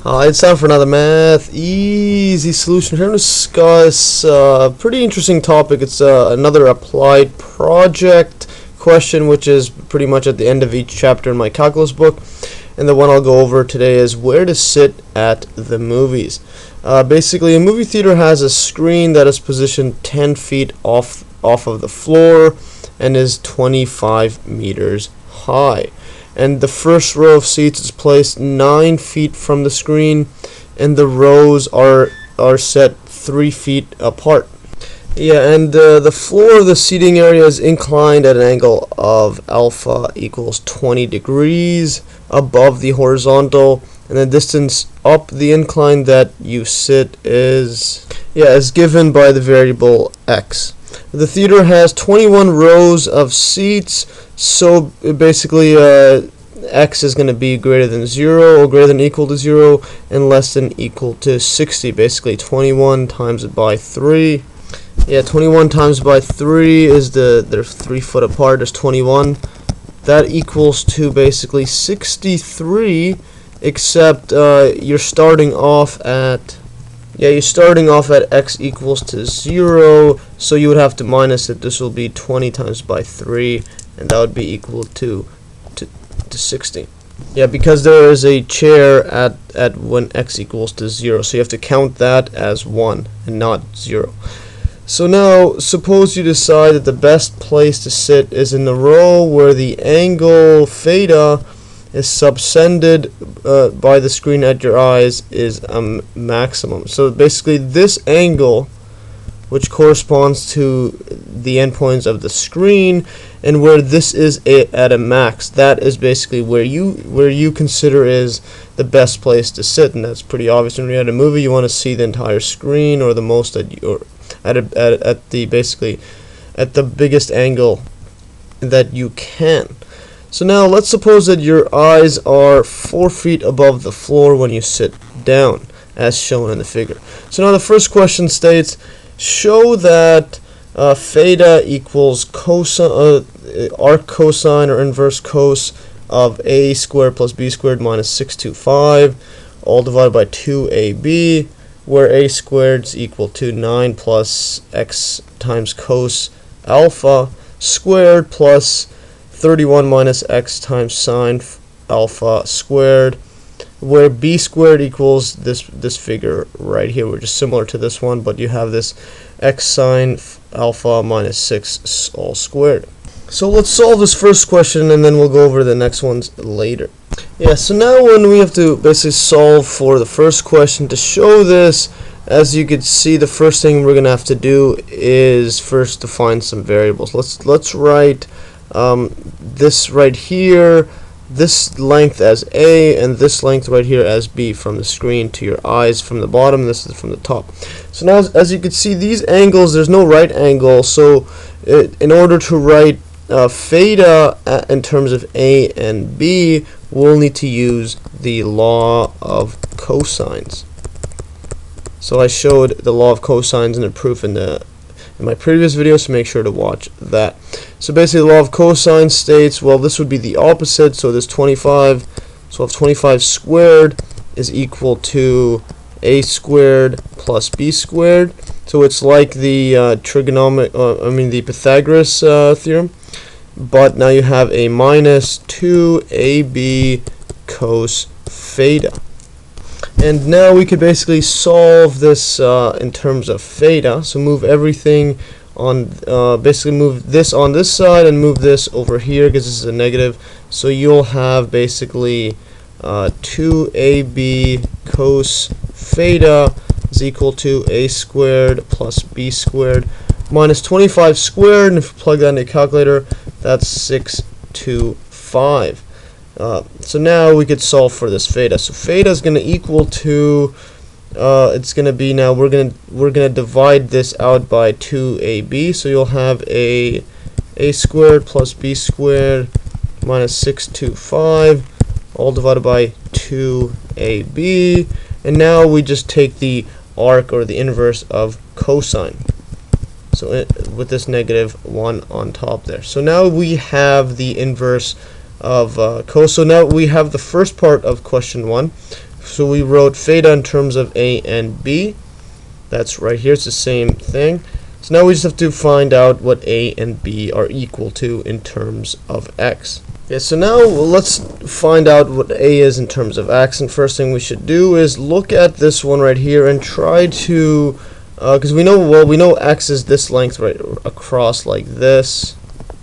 Hi, it's time for another math easy solution. We're going to discuss a pretty interesting topic. It's another applied project question, which is pretty much at the end of each chapter in my calculus book. And the one I'll go over today is where to sit at the movies. Basically, a movie theater has a screen that is positioned 10 feet off of the floor and is 25 meters high. And the first row of seats is placed 9 feet from the screen, and the rows are set 3 feet apart. And the floor of the seating area is inclined at an angle of alpha equals 20 degrees above the horizontal, and the distance up the incline that you sit is given by the variable x. The theater has 21 rows of seats, so basically x is going to be greater than 0 or greater than equal to 0 and less than equal to 60. Basically 21 times it by 3. 21 times by 3 is they're 3 foot apart, is 21. That equals to basically 63, except you're starting off at x equals to 0, so you would have to minus it. This will be 20 times by 3, and that would be equal to 60. Because there is a chair at when x equals to 0, so you have to count that as 1 and not 0. So now, suppose you decide that the best place to sit is in the row where the angle theta is subtended by the screen at your eyes is a maximum. So basically this angle, which corresponds to the endpoints of the screen, and where this is at a max, that is basically where you consider is the best place to sit. And that's pretty obvious. When you're at a movie, you want to see the entire screen, or the most at the biggest angle that you can. So now let's suppose that your eyes are 4 feet above the floor when you sit down, as shown in the figure. So now the first question states, show that theta equals arc cosine or inverse cos of a squared plus b squared minus 625, all divided by 2ab, where a squared is equal to 9 plus x times cos alpha squared plus 31 minus x times sine alpha squared, where b squared equals this figure right here, which is similar to this one, but you have this x sine alpha minus 6 all squared. So let's solve this first question, and then we'll go over the next ones later. So now when we have to basically solve for the first question, to show this, as you can see, the first thing we're going to have to do is first define some variables. Let's write this right here, this length as a, and this length right here as b, from the screen to your eyes from the bottom. This is from the top. So now, as you can see, these angles, there's no right angle, so in order to write theta in terms of a and b, we'll need to use the law of cosines. So I showed the law of cosines in a proof in my previous video, so make sure to watch that. So basically the law of cosines states, well, this would be the opposite, so this 25, so if 25 squared is equal to a squared plus b squared. So it's like the the Pythagoras theorem, but now you have a minus 2ab cos theta. And now we could basically solve this in terms of theta. So move everything on, basically move this on this side and move this over here because this is a negative. So you'll have basically 2ab cos theta is equal to a squared plus b squared minus 25 squared, and if you plug that in a calculator, that's 625. So now we could solve for this theta. So theta is going to equal to it's going to be, now we're going to divide this out by 2ab, so you'll have a squared plus b squared minus 625 all divided by 2ab, and now we just take the arc or the inverse of cosine, so with this negative 1 on top there. So now we have the inverse of cos. So now we have the first part of question 1. So we wrote theta in terms of a and b. That's right here. It's the same thing. So now we just have to find out what a and b are equal to in terms of x. Yeah, so now let's find out what a is in terms of x. And first thing we should do is look at this one right here and try to, because we know x is this length right across like this.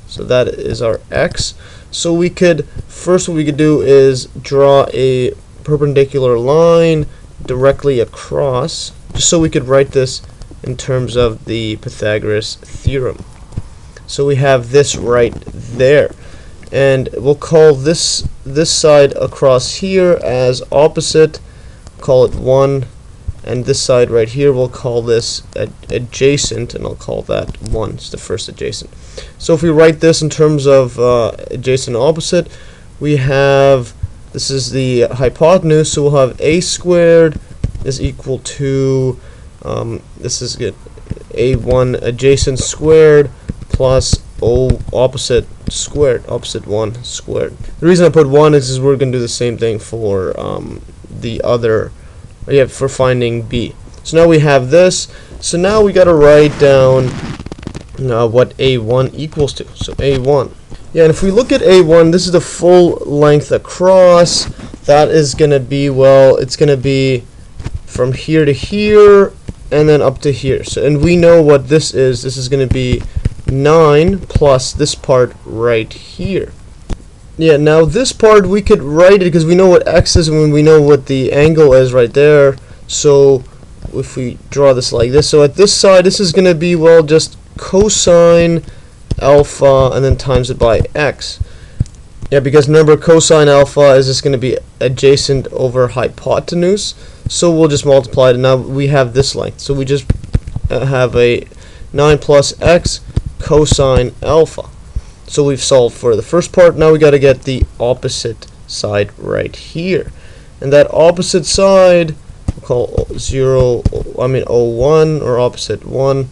So that is our x. So we could, first what we could do is draw a perpendicular line directly across, just so we could write this in terms of the Pythagoras Theorem. So we have this right there, and we'll call this side across here as opposite, call it 1, and this side right here we'll call this adjacent, and I'll call that 1. It's the first adjacent. So if we write this in terms of adjacent and opposite, we have, this is the hypotenuse, so we'll have a squared is equal to, this is good, a1 adjacent squared plus o opposite squared, opposite 1 squared. The reason I put 1 is we're going to do the same thing for the other, for finding b. So now we have this. So now we got to write down what a1 equals to. So a1. Yeah, and if we look at a1, this is the full length across. That is going to be, well, it's going to be from here to here and then up to here. So, and we know what this is. This is going to be 9 plus this part right here. Yeah, now this part we could write it because we know what x is and we know what the angle is right there. So if we draw this like this, so at this side this is going to be, well, just cosine alpha and then times it by x. Yeah, because remember cosine alpha is just going to be adjacent over hypotenuse, so we'll just multiply it, and now we have this length. So we just have a 9 plus x cosine alpha. So we've solved for the first part. Now we got to get the opposite side right here, and that opposite side we'll call 01, or opposite 1.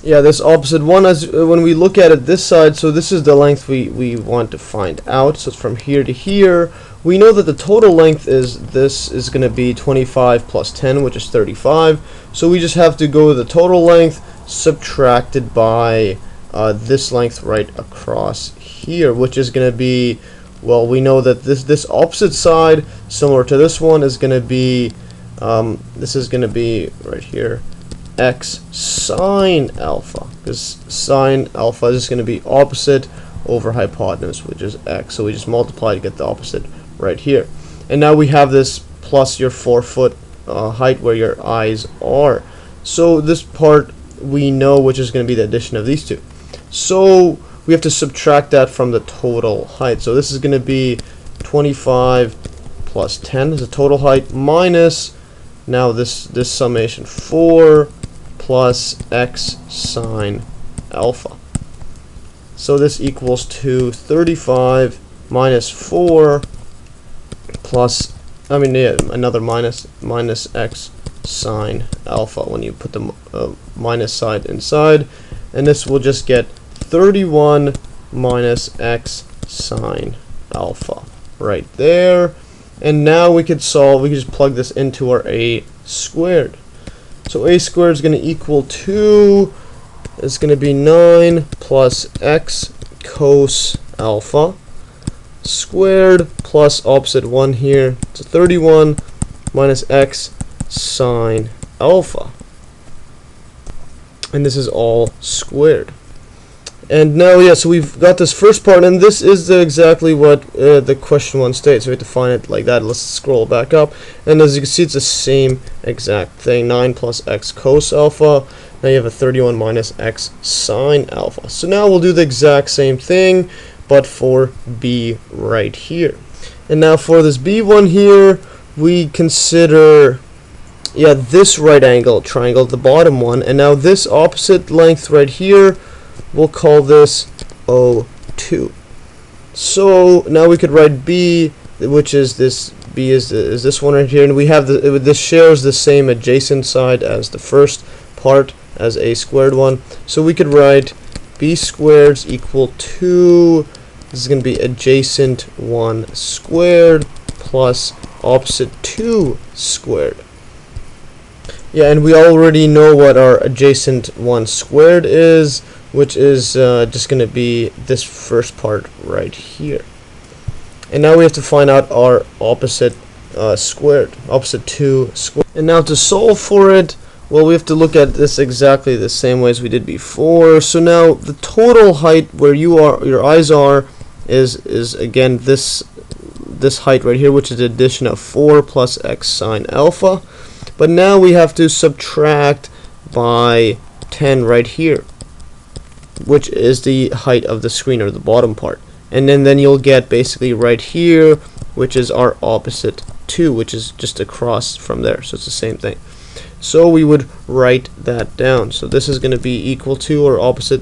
Yeah, this opposite 1, as when we look at it this side, so this is the length we want to find out. So it's from here to here. We know that the total length is going to be 25 plus 10, which is 35. So we just have to go with the total length subtracted by this length right across here, which is going to be, well, we know that this opposite side, similar to this one, is going to be, this is going to be right here, x sine alpha, because sine alpha is just going to be opposite over hypotenuse, which is x. So we just multiply to get the opposite right here. And now we have this plus your 4-foot height where your eyes are. So this part we know, which is going to be the addition of these two. So we have to subtract that from the total height. So this is going to be 25 plus 10 is the total height, minus now this summation 4 plus x sine alpha. So this equals to 35 minus 4 plus, another minus x sine alpha when you put the minus side inside, and this will just get 31 minus x sine alpha right there. And now we could solve, we could just plug this into our a squared. So a squared is going to equal to, it's going to be 9 plus x cos alpha squared plus opposite 1 here. So 31 minus x sine alpha. And this is all squared. And now, yeah, so we've got this first part, and this is exactly what the question 1 states. So we have to find it like that. Let's scroll back up, and as you can see, it's the same exact thing. 9 plus x cos alpha. Now you have a 31 minus x sine alpha. So now we'll do the exact same thing, but for b right here. And now for this b1 here, we consider, yeah, this right angle triangle, the bottom one, and now this opposite length right here, we'll call this O2. So now we could write B, which is this, B is this one right here, and we have this shares the same adjacent side as the first part, as a squared one. So we could write B squared is equal to, this is going to be adjacent 1 squared plus opposite 2 squared. Yeah, and we already know what our adjacent 1 squared is, which is just going to be this first part right here. And now we have to find out our opposite squared, opposite 2 squared. And now to solve for it, well, we have to look at this exactly the same way as we did before. So now the total height where your eyes are is again this height right here, which is the addition of 4 plus x sine alpha. But now we have to subtract by 10 right here, which is the height of the screen, or the bottom part. And then you'll get basically right here, which is our opposite 2, which is just across from there. So it's the same thing. So we would write that down. So this is going to be equal to, or opposite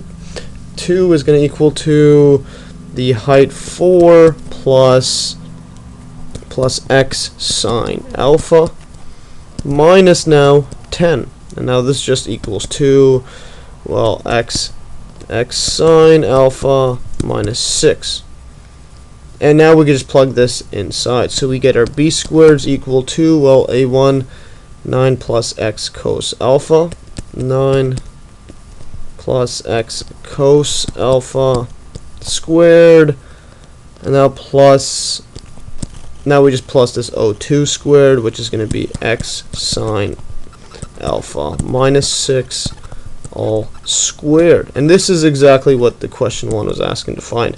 2 is going to equal to the height 4 plus x sine alpha minus now 10. And now this just equals to, well, x sine alpha minus 6. And now we can just plug this inside. So we get our b squared equal to, well, a1, 9 plus x cos alpha, 9 plus x cos alpha squared, and now we just plus this O2 squared, which is going to be x sine alpha minus 6 all squared. And this is exactly what the question 1 was asking to find.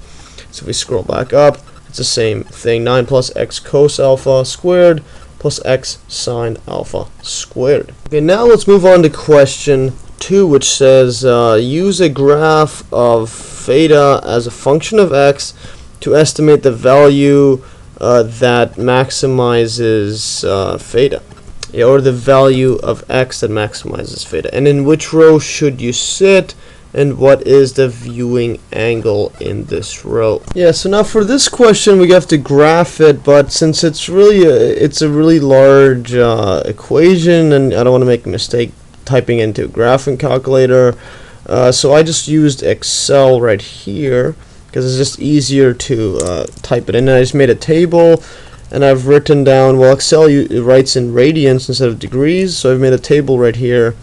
So if we scroll back up, it's the same thing, 9 plus x cos alpha squared plus x sine alpha squared. Okay, now let's move on to question 2, which says use a graph of theta as a function of x to estimate the value that maximizes theta, or the value of x that maximizes theta, and in which row should you sit, and what is the viewing angle in this row. Yeah, so now for this question we have to graph it, but since it's really a really large equation, and I don't want to make a mistake typing into a graphing calculator, so I just used Excel right here because it's just easier to type it in. And I just made a table, and I've written down, well, Excel writes in radians instead of degrees, so I've made a table right here.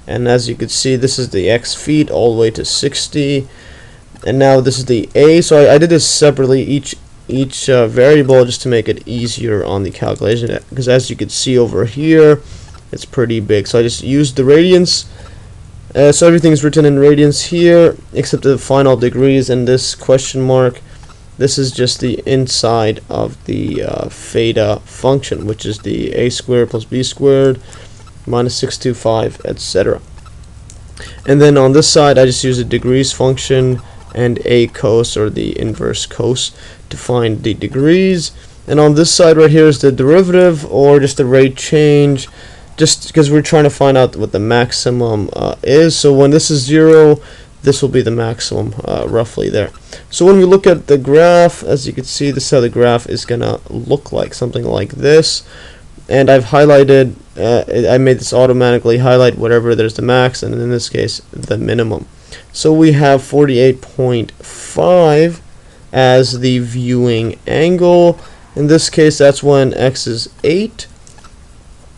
And as you can see, this is the x feet all the way to 60, and now this is the a. So I did this separately, each variable, just to make it easier on the calculation, because as you can see over here, it's pretty big. So I just used the radians. So everything's written in radians here, except the final degrees and this question mark. This is just the inside of the theta function, which is the a squared plus b squared minus 625, etc. And then on this side I just use a degrees function and a cos, or the inverse cos, to find the degrees. And on this side right here is the derivative, or just the rate change, just because we're trying to find out what the maximum is. So when this is 0, this will be the maximum, roughly there. So when we look at the graph, as you can see, this is how the graph is gonna look like, something like this. And I've highlighted, I made this automatically highlight whatever there's the max, and in this case the minimum. So we have 48.5 as the viewing angle. In this case, that's when x is 8,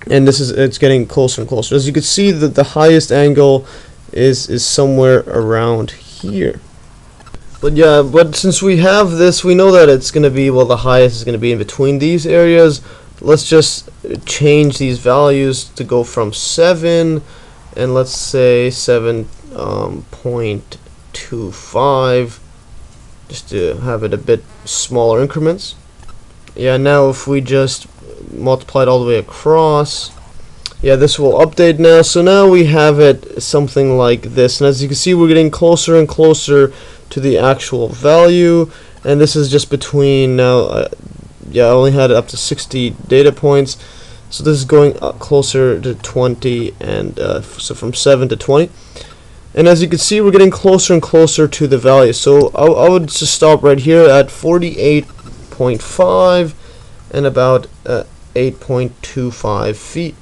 and it's getting closer and closer. As you can see, that the highest angle is somewhere around here. But yeah, but since we have this, we know that it's going to be, well, the highest is going to be in between these areas. Let's just change these values to go from 7, and let's say 7.25, just to have it a bit smaller increments. Yeah, now if we just multiply it all the way across, yeah, this will update now. So now we have it something like this, and as you can see, we're getting closer and closer to the actual value. And this is just between now, yeah, I only had it up to 60 data points, so this is going closer to 20, and so from 7 to 20. And as you can see, we're getting closer and closer to the value. So I would just stop right here at 48.5 and about 8.25 feet.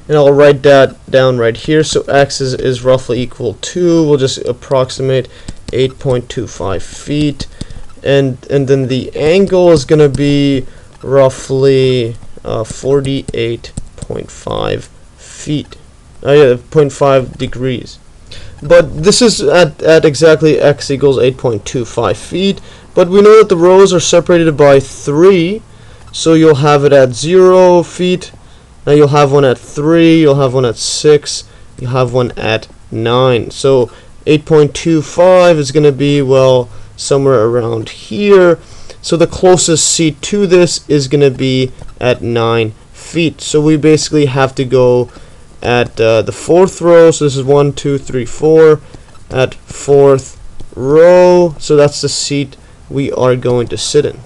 And I'll write that down right here. So x is roughly equal to, we'll just approximate 8.25 feet. And then the angle is going to be, roughly 48.5 feet. Yeah, 0.5 degrees. But this is at exactly x equals 8.25 feet. But we know that the rows are separated by 3, so you'll have it at 0 feet. Now you'll have one at 3, you'll have one at 6, you'll have one at 9. So 8.25 is going to be, well, somewhere around here. So the closest seat to this is going to be at 9 feet. So we basically have to go at the 4th row. So this is 1, 2, 3, 4. At 4th row. So that's the seat we are going to sit in.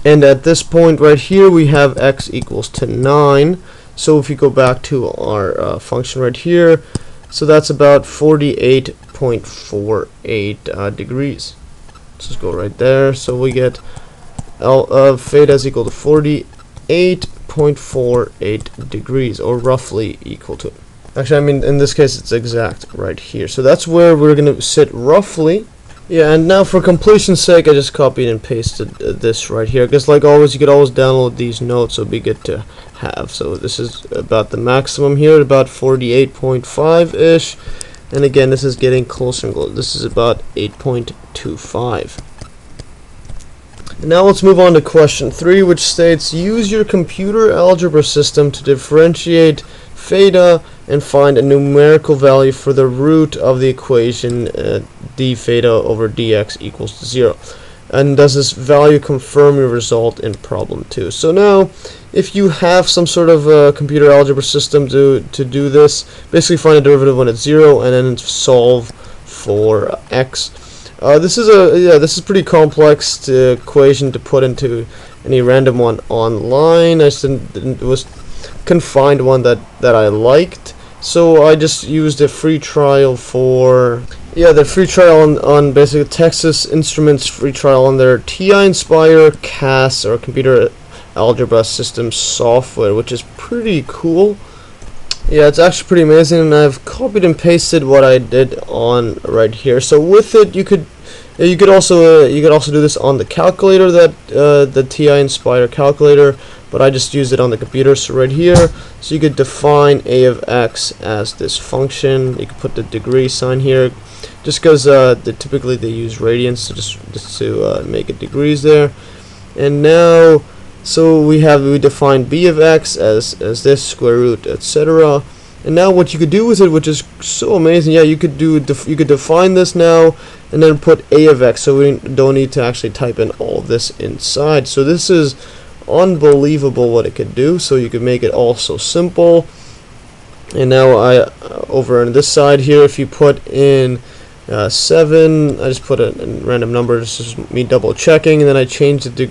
And at this point right here, we have x equals to 9. So if you go back to our function right here, so that's about 48.48 degrees. Let's just go right there. So we get theta is equal to 48.48 degrees, or roughly equal to it. Actually, I mean, in this case, it's exact right here. So that's where we're going to sit roughly. Yeah, and now for completion's sake, I just copied and pasted this right here. Because like always, you could always download these notes, so it'd be good to have. So this is about the maximum here, about 48.5-ish. And again, this is getting closer and closer. This is about 8.25. And now let's move on to question 3, which states, use your computer algebra system to differentiate theta and find a numerical value for the root of the equation d theta over dx equals 0. And does this value confirm your result in problem 2? So now, if you have some sort of computer algebra system to do this, basically find a derivative when it's 0 and then solve for x. This is pretty complex equation to put into any random one online. I just couldn't find one that I liked, so I just used a free trial for the free trial on basically Texas Instruments free trial on their TI Inspire CAS, or Computer Algebra Systems software, which is pretty cool. Yeah, it's actually pretty amazing, and I've copied and pasted what I did on right here. So with it, you could also do this on the calculator, that the TI Inspire calculator, but I just used it on the computer. So right here, so you could define a of x as this function. You could put the degree sign here, just because typically they use radians, so just to make it degrees there. And now, so we define b of x as this square root, etc. And now what you could do with it, which is so amazing, yeah, you could define this now and then put a of x, so we don't need to actually type in all of this inside. So this is unbelievable what it could do. So you could make it all so simple. And now over on this side here, if you put in 7, I just put a random number. This is me double checking, and then I changed it to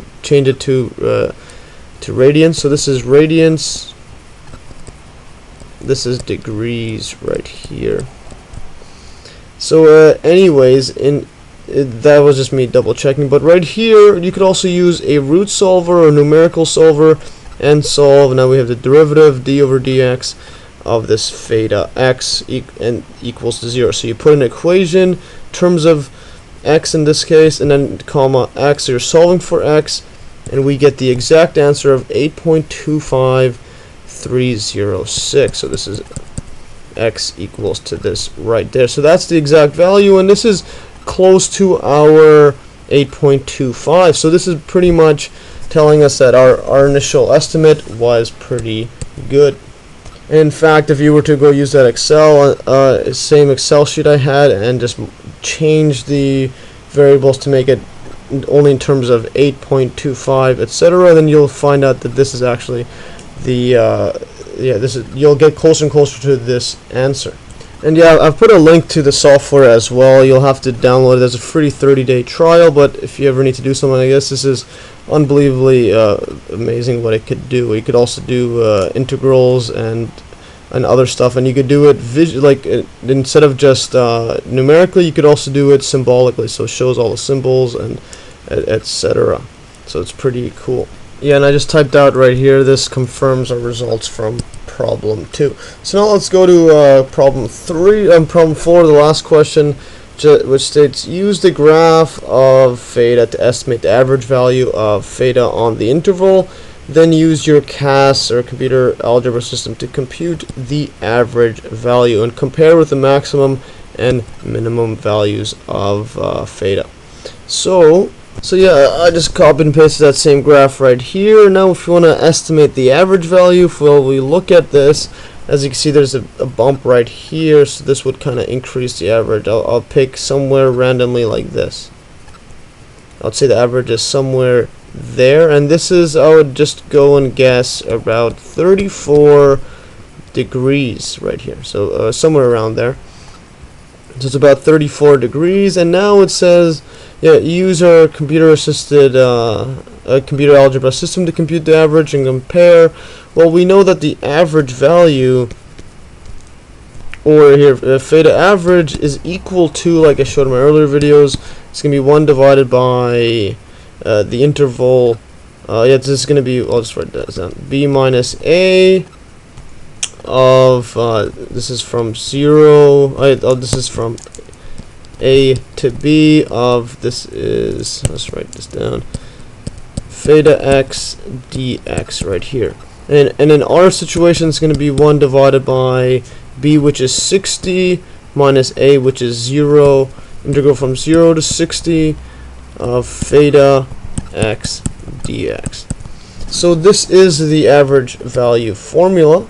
radians. So this is radians. This is degrees right here. So anyways, that was just me double checking. But right here, you could also use a root solver or numerical solver and solve. Now we have the derivative d over dx of this theta x equals to 0. So you put an equation in terms of x in this case, and then comma x. So you're solving for x, and we get the exact answer of 8.25306. So this is x equals to this right there. So that's the exact value, and this is close to our 8.25. So this is pretty much telling us that our initial estimate was pretty good. In fact, if you were to go use that same Excel sheet I had, and just change the variables to make it only in terms of 8.25, etc., then you'll find out that this is actually you'll get closer and closer to this answer. And yeah, I've put a link to the software as well. You'll have to download it as a free 30-day trial, but if you ever need to do something like this is unbelievably amazing what it could do. You could also do integrals and other stuff, and you could do it instead of just numerically, you could also do it symbolically, so it shows all the symbols and etc. So it's pretty cool. Yeah, and I just typed out right here, this confirms our results from problem 2. So now let's go to problem 4, the last question, which states, use the graph of theta to estimate the average value of theta on the interval then use your CAS or computer algebra system to compute the average value and compare with the maximum and minimum values of theta. So yeah, I just copy and pasted that same graph right here. Now if you want to estimate the average value, well, we look at this. As you can see, there's a bump right here, so this would kind of increase the average. I'll pick somewhere randomly like this. I'd say the average is somewhere there, and this is, I would just go and guess about 34 degrees right here, so somewhere around there. So it's about 34 degrees, and now it says, yeah, use our computer-assisted computer algebra system to compute the average and compare. Well, we know that the average value, or here, theta average is equal to, like I showed in my earlier videos, it's going to be 1 divided by the interval, yeah, this is going to be, I'll just write that down, b minus a of, this is from 0, this is from a to b of, this is, let's write this down, theta x dx right here. And in our situation, it's going to be 1 divided by b, which is 60, minus a, which is 0, integral from 0 to 60 of theta x dx. So this is the average value formula.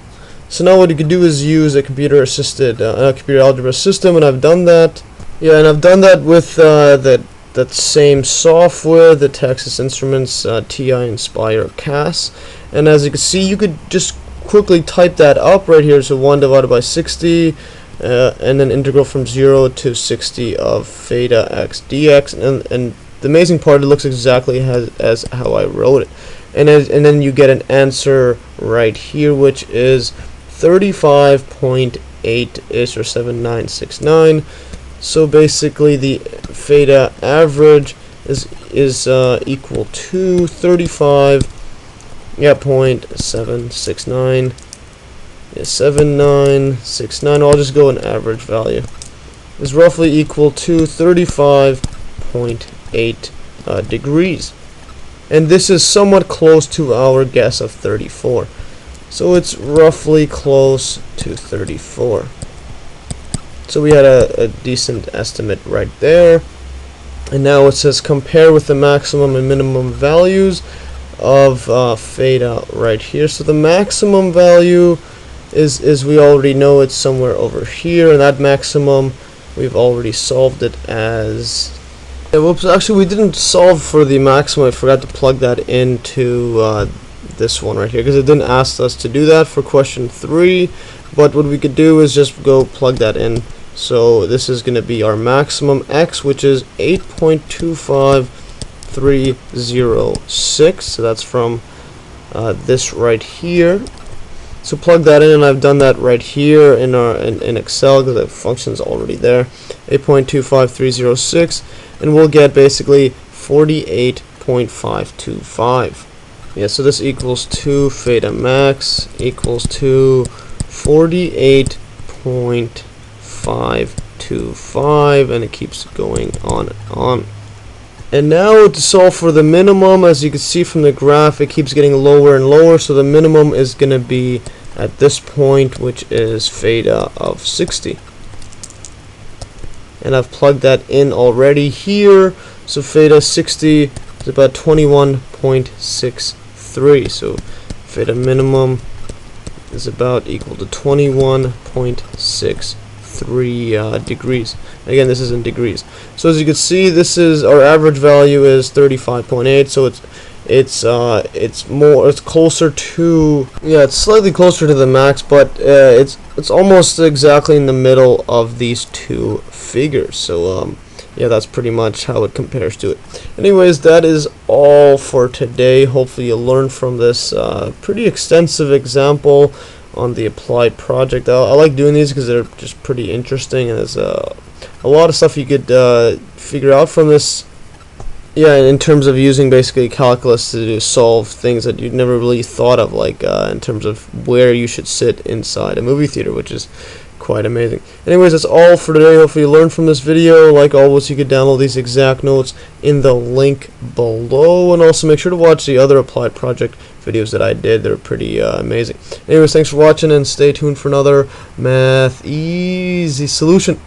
So now what you could do is use a computer-assisted computer algebra system, and I've done that. Yeah, and I've done that with that same software, the Texas Instruments TI Inspire CAS. And as you can see, you could just quickly type that up right here. So 1 divided by 60, and then integral from 0 to 60 of theta x dx. And the amazing part, it looks exactly as how I wrote it. And then you get an answer right here, which is 35.8-ish, or 7969. So basically the theta average is equal to 35.769. Yeah, 7969. I'll just go an average value. Is roughly equal to 35.8 degrees. And this is somewhat close to our guess of 34. So it's roughly close to 34. So we had a decent estimate right there. And now it says compare with the maximum and minimum values of theta right here. So the maximum value is we already know it's somewhere over here, and that maximum we've already solved it as, whoops, actually we didn't solve for the maximum. I forgot to plug that into this one right here, because it didn't ask us to do that for question 3. But what we could do is just go plug that in. So this is going to be our maximum x, which is 8.25306. So that's from this right here. So plug that in, and I've done that right here in Excel, because the function's already there. 8.25306, and we'll get basically 48.525. Yeah, so this equals to theta max equals to 48.525, and it keeps going on and on. And now to solve for the minimum, as you can see from the graph, it keeps getting lower and lower, so the minimum is going to be at this point, which is theta of 60. And I've plugged that in already here, so theta 60 is about 21.63, so theta minimum is about equal to 21.63 degrees. Again, this is in degrees. So as you can see, this is our average value is 35.8. So it's closer to, yeah, it's slightly closer to the max, but it's almost exactly in the middle of these two figures. So yeah, that's pretty much how it compares to it. Anyways, that is all for today. Hopefully you learned from this pretty extensive example on the applied project. I like doing these because they're just pretty interesting, and there's a lot of stuff you could figure out from this. Yeah, in terms of using basically calculus to solve things that you'd never really thought of, like in terms of where you should sit inside a movie theater, which is quite amazing. Anyways, that's all for today. Hopefully you learned from this video. Like always, you can download these exact notes in the link below, and also make sure to watch the other applied project videos that I did. They're pretty amazing. Anyways, thanks for watching, and stay tuned for another math easy solution.